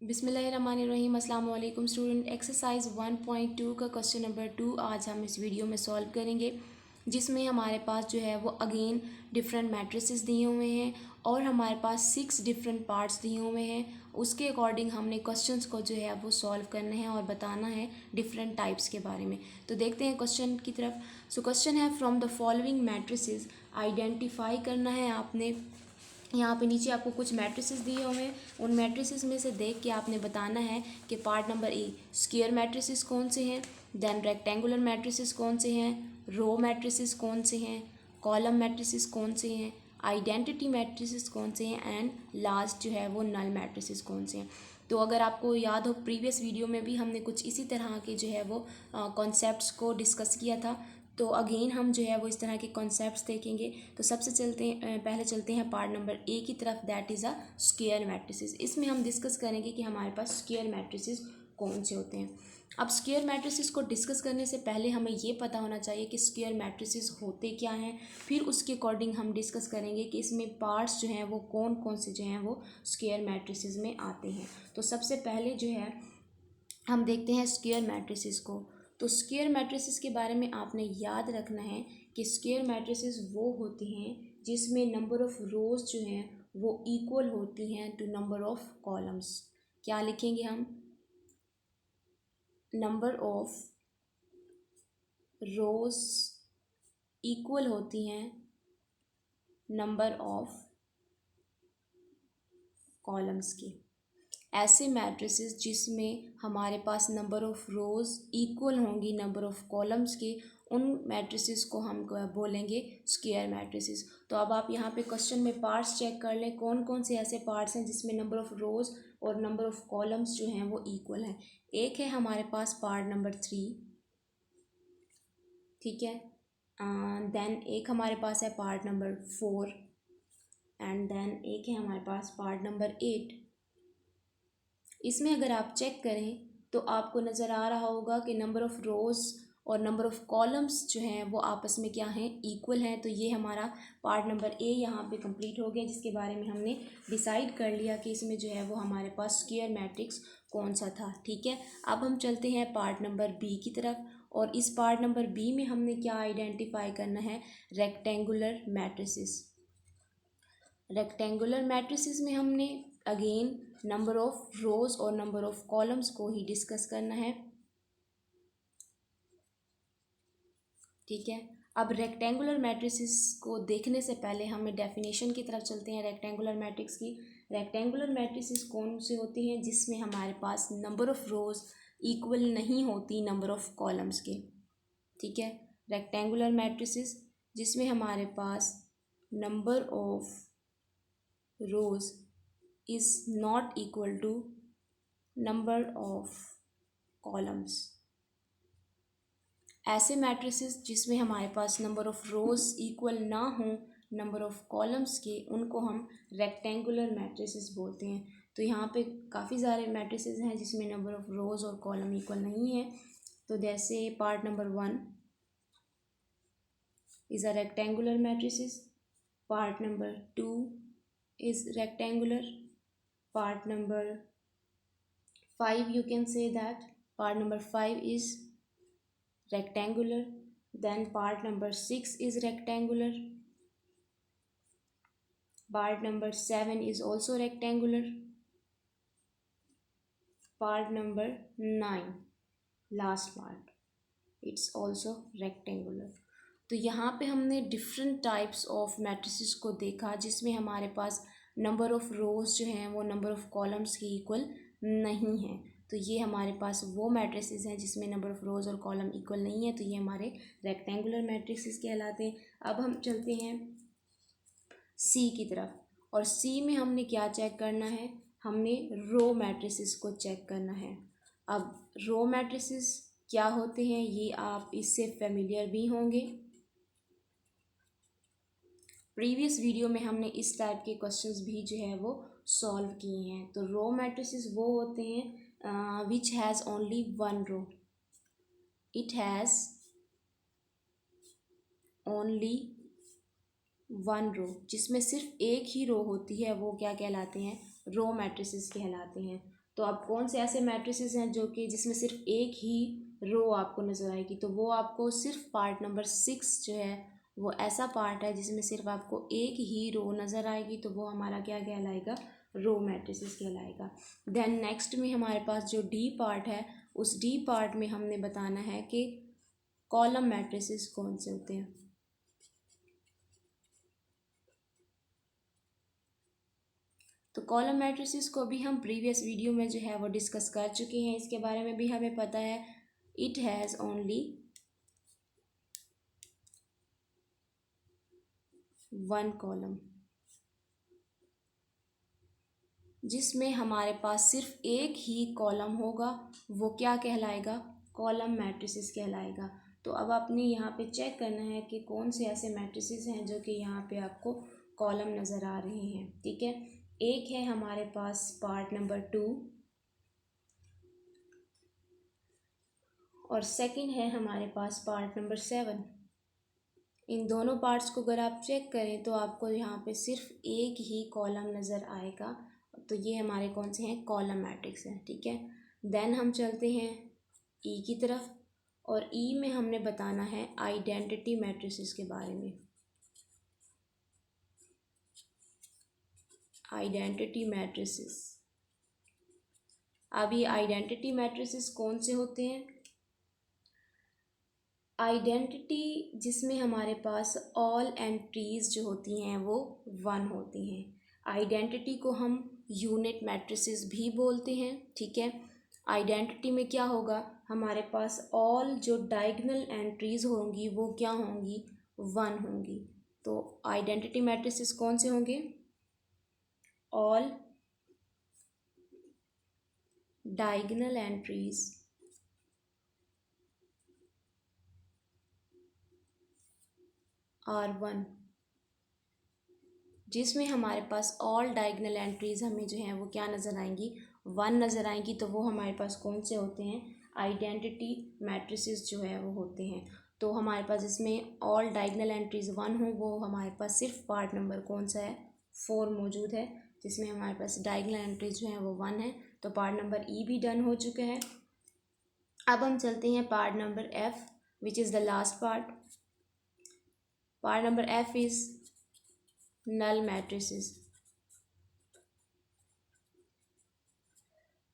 बिस्मिल्लाहिर्रहमानिर्रहीम। अस्सलाम वालेकुम स्टूडेंट। एक्सरसाइज 1.2 का क्वेश्चन नंबर 2 आज हम इस वीडियो में सॉल्व करेंगे, जिसमें हमारे पास जो है वो अगेन डिफरेंट मैट्रिसेस दिए हुए हैं और हमारे पास 6 डिफरेंट पार्ट्स दिए हुए हैं। उसके अकॉर्डिंग हमने क्वेश्चंस को जो है वो सॉल्व करना है और बताना है डिफरेंट टाइप्स के बारे में। तो देखते हैं क्वेश्चन की तरफ। सो क्वेश्चन है, from the following matrices identify करना है आपने। यहाँ पे नीचे आपको कुछ मैट्रिसेस दिए हुए हैं, उन मैट्रिसेस में से देख के आपने बताना है कि part number A square matrices कौन से हैं, देन रेक्टेंगुलर मैट्रिसेस कौन से हैं, रो मैट्रिसेस कौन से हैं, कॉलम मैट्रिसेस कौन से हैं, आइडेंटिटी मैट्रिसेस कौन से हैं एंड लास्ट जो है वो नल मैट्रिसेस कौन से हैं। तो अगर आपको याद हो प्रीवियस वीडियो में भी हमने कुछ इसी तरह के जो है वो कॉन्सेप्ट्स को डिस्कस किया था। तो अगेन हम जो है वो इस तरह के कॉन्सेप्ट्स देखेंगे। तो सबसे पहले चलते हैं पार्ट नंबर ए की तरफ, that is a square matrices. इसमें हम डिस्कस करेंगे कि हमारे पास स्क्वायर मैट्रिसेस कौन से होते हैं। अब स्क्वायर मैट्रिसेस को डिस्कस करने से पहले हमें ये पता होना चाहिए कि स्क्वायर मैट्रिसेस होते क्या हैं, फिर उसके अकॉर्डिंग हम डिस्कस करेंगे कि इसमें पार्ट्स जो हैं वो कौन कौन से जो हैं वो स्क्वायर मैट्रिसेस में आते हैं। तो सबसे पहले जो है हम देखते हैं स्क्वायर मैट्रिसेस को। तो स्क्वायर मैट्रिसेस के बारे में आपने याद रखना है कि स्क्वायर मैट्रिसेस वो होते हैं जिसमें नंबर ऑफ़ रोज जो हैं वो इक्वल होती हैं टू नंबर ऑफ़ कॉलम्स। क्या लिखेंगे हम? नंबर ऑफ़ रोज इक्वल होती हैं नंबर ऑफ़ कॉलम्स की। ऐसे मैट्रिसेस जिसमें हमारे पास नंबर ऑफ़ रोज़ इक्वल होंगी नंबर ऑफ़ कॉलम्स के, उन मैट्रिसेस को हम बोलेंगे स्क्वायर मैट्रिसेस। तो अब आप यहाँ पे क्वेश्चन में पार्ट्स चेक कर लें, कौन कौन से ऐसे पार्ट्स हैं जिसमें नंबर ऑफ़ रोज़ और नंबर ऑफ़ कॉलम्स जो हैं वो इक्वल हैं। एक है हमारे पास पार्ट नंबर 3, ठीक है। देन एक हमारे पास है पार्ट नंबर 4 एंड देन एक है हमारे पास पार्ट नंबर 8। इसमें अगर आप चेक करें तो आपको नज़र आ रहा होगा कि नंबर ऑफ़ रोज़ और नंबर ऑफ़ कॉलम्स जो हैं वो आपस में क्या हैं, इक्वल हैं। तो ये हमारा पार्ट नंबर ए यहाँ पे कंप्लीट हो गया, जिसके बारे में हमने डिसाइड कर लिया कि इसमें जो है वो हमारे पास स्क्वायर मैट्रिक्स कौन सा था, ठीक है। अब हम चलते हैं पार्ट नंबर बी की तरफ, और इस पार्ट नंबर बी में हमने क्या आइडेंटिफाई करना है, रेक्टेंगुलर मैट्रिसेस। रेक्टेंगुलर मैट्रिसेस में हमने अगेन नंबर ऑफ़ रोज़ और नंबर ऑफ़ कॉलम्स को ही डिस्कस करना है, ठीक है। अब रेक्टेंगुलर मैट्रिसेस को देखने से पहले हमें डेफिनेशन की तरफ चलते हैं रेक्टेंगुलर मैट्रिक्स की। रेक्टेंगुलर मैट्रिसेस कौन से होती हैं? जिसमें हमारे पास नंबर ऑफ़ रोज़ इक्वल नहीं होती नंबर ऑफ़ कॉलम्स के, ठीक है। रेक्टेंगुलर मैट्रिसेस जिसमें हमारे पास number of rows is not equal to number of columns। ऐसे मैट्रिसेस जिसमें हमारे पास नंबर ऑफ़ रोज़ इक्वल ना हो नंबर ऑफ़ कॉलम्स के, उनको हम रेक्टेंगुलर मैट्रिसेस बोलते हैं। तो यहाँ पे काफ़ी सारे मैट्रिसेस हैं जिसमें नंबर ऑफ़ रोज़ और कॉलम इक्वल नहीं है। तो जैसे part number 1 is a rectangular matrices, part number 2 is rectangular, part number 5 you can say that part number 5 is rectangular, then part number 6 is rectangular, part number 7 is also rectangular, part number 9 last part it's also rectangular। तो यहाँ पे हमने different types of matrices को देखा जिसमें हमारे पास number of रोज़ जो हैं वो नंबर ऑफ़ कॉलम्स के इक्वल नहीं है। तो ये हमारे पास वो मैट्रिसेस हैं जिसमें नंबर ऑफ़ रोज़ और कॉलम इक्वल नहीं है, तो ये हमारे रेक्टेंगुलर मैट्रिसेस कहलाते हैं। अब हम चलते हैं सी की तरफ, और सी में हमने क्या चेक करना है, हमने रो मैट्रिसेस को चेक करना है। अब रो मैट्रिसेस क्या होते हैं ये आप इससे फेमिलियर भी होंगे, प्रीवियस वीडियो में हमने इस टाइप के क्वेश्चंस भी जो है वो सॉल्व किए हैं। तो रो मैट्रिसेस वो होते हैं which has only one row, it has only one row, जिसमें सिर्फ एक ही रो होती है, वो क्या कहलाते हैं, रो मैट्रिसेस कहलाते हैं। तो अब कौन से ऐसे मैट्रिसेस हैं जो कि जिसमें सिर्फ एक ही रो आपको नज़र आएगी, तो वो आपको सिर्फ पार्ट नंबर 6 जो है वो ऐसा पार्ट है जिसमें सिर्फ आपको एक ही रो नज़र आएगी, तो वो हमारा क्या कहलाएगा, रो मैट्रिसेस कहलाएगा। देन नेक्स्ट में हमारे पास जो डी पार्ट है, उस डी पार्ट में हमने बताना है कि कॉलम मैट्रिसेस कौन से होते हैं। तो कॉलम मैट्रिसेस को भी हम प्रीवियस वीडियो में जो है वो डिस्कस कर चुके हैं, इसके बारे में भी हमें पता है। It has only one column, जिसमें हमारे पास सिर्फ एक ही कॉलम होगा, वो क्या कहलाएगा, कॉलम मैट्रिसेस कहलाएगा। तो अब आपने यहाँ पे चेक करना है कि कौन से ऐसे मैट्रिसेस हैं जो कि यहाँ पे आपको कॉलम नज़र आ रहे हैं। ठीक है, एक है हमारे पास पार्ट नंबर 2 और सेकंड है हमारे पास पार्ट नंबर 7। इन दोनों पार्ट्स को अगर आप चेक करें तो आपको यहाँ पे सिर्फ एक ही कॉलम नज़र आएगा। तो ये हमारे कौन से हैं, कॉलम मैट्रिक्स हैं। ठीक है, देन हम चलते हैं ई की तरफ, और ई में हमने बताना है आइडेंटिटी मैट्रिसेस के बारे में। आइडेंटिटी मैट्रिसेस, अब ये आइडेंटिटी मैट्रिसेस कौन से होते हैं, आइडेंटिटी जिसमें हमारे पास ऑल एंट्रीज जो होती हैं वो 1 होती हैं। आइडेंटिटी को हम यूनिट मैट्रिसेस भी बोलते हैं। ठीक है, आइडेंटिटी में क्या होगा, हमारे पास ऑल जो डायगोनल एंट्रीज होंगी वो क्या होंगी, 1 होंगी। तो आइडेंटिटी मैट्रिसेस कौन से होंगे, ऑल डायगोनल एंट्रीज आर 1, जिसमें हमारे पास ऑल डायगोनल एंट्रीज हमें जो हैं वो क्या नज़र आएंगी, 1 नज़र आएंगी। तो वो हमारे पास कौन से होते हैं, आइडेंटिटी मैट्रिसेस जो है वो होते हैं। तो हमारे पास इसमें ऑल डायगोनल एंट्रीज 1 हो, वो हमारे पास सिर्फ पार्ट नंबर कौन सा है, 4 मौजूद है, जिसमें हमारे पास डायगोनल एंट्रीज जो हैं वो 1 है। तो पार्ट नंबर ई भी डन हो चुका है। अब हम चलते हैं part number F, which is the last part. Part number F is null matrices.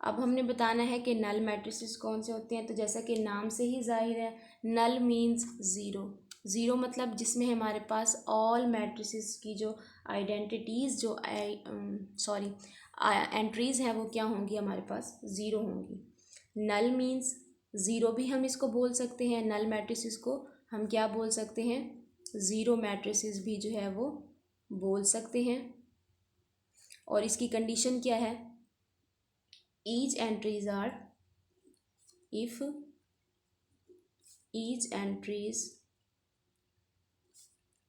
अब हमने बताना है कि नल मैट्रिसेस कौन से होते हैं। तो जैसा कि नाम से ही जाहिर है, नल मीन्स ज़ीरो। ज़ीरो मतलब जिसमें हमारे पास ऑल मैट्रिसेस की जो आइडेंटिटीज़ जो एंट्रीज़ हैं वो क्या होंगी, हमारे पास ज़ीरो होंगी। नल मीन्स ज़ीरो भी हम इसको बोल सकते हैं, नल मैट्रिसेस को हम क्या बोल सकते हैं, ज़ीरो मैट्रिसेस भी जो है वो बोल सकते हैं। और इसकी कंडीशन क्या है, each entries are, if each entries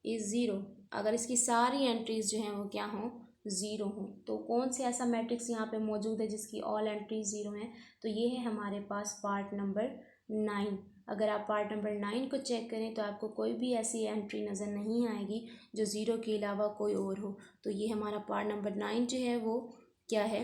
is 0, अगर इसकी सारी एंट्रीज जो हैं वो क्या हों, 0 हों। तो कौन से ऐसा मैट्रिक्स यहाँ पे मौजूद है जिसकी ऑल एंट्रीज 0 हैं, तो ये है हमारे पास पार्ट नंबर 9। अगर आप पार्ट नंबर 9 को चेक करें तो आपको कोई भी ऐसी एंट्री नज़र नहीं आएगी जो 0 के अलावा कोई और हो। तो ये हमारा पार्ट नंबर 9 जो है वो क्या है,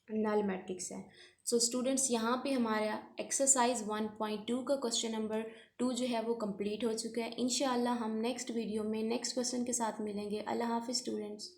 नल मैट्रिक्स है। सो स्टूडेंट्स, यहाँ पे हमारा एक्सरसाइज 1.2 का क्वेश्चन नंबर 2 जो है वो कंप्लीट हो चुका है। इंशाल्लाह हम नेक्स्ट वीडियो में नेक्स्ट क्वेश्चन के साथ मिलेंगे। अल्लाह हाफिज़ स्टूडेंट्स।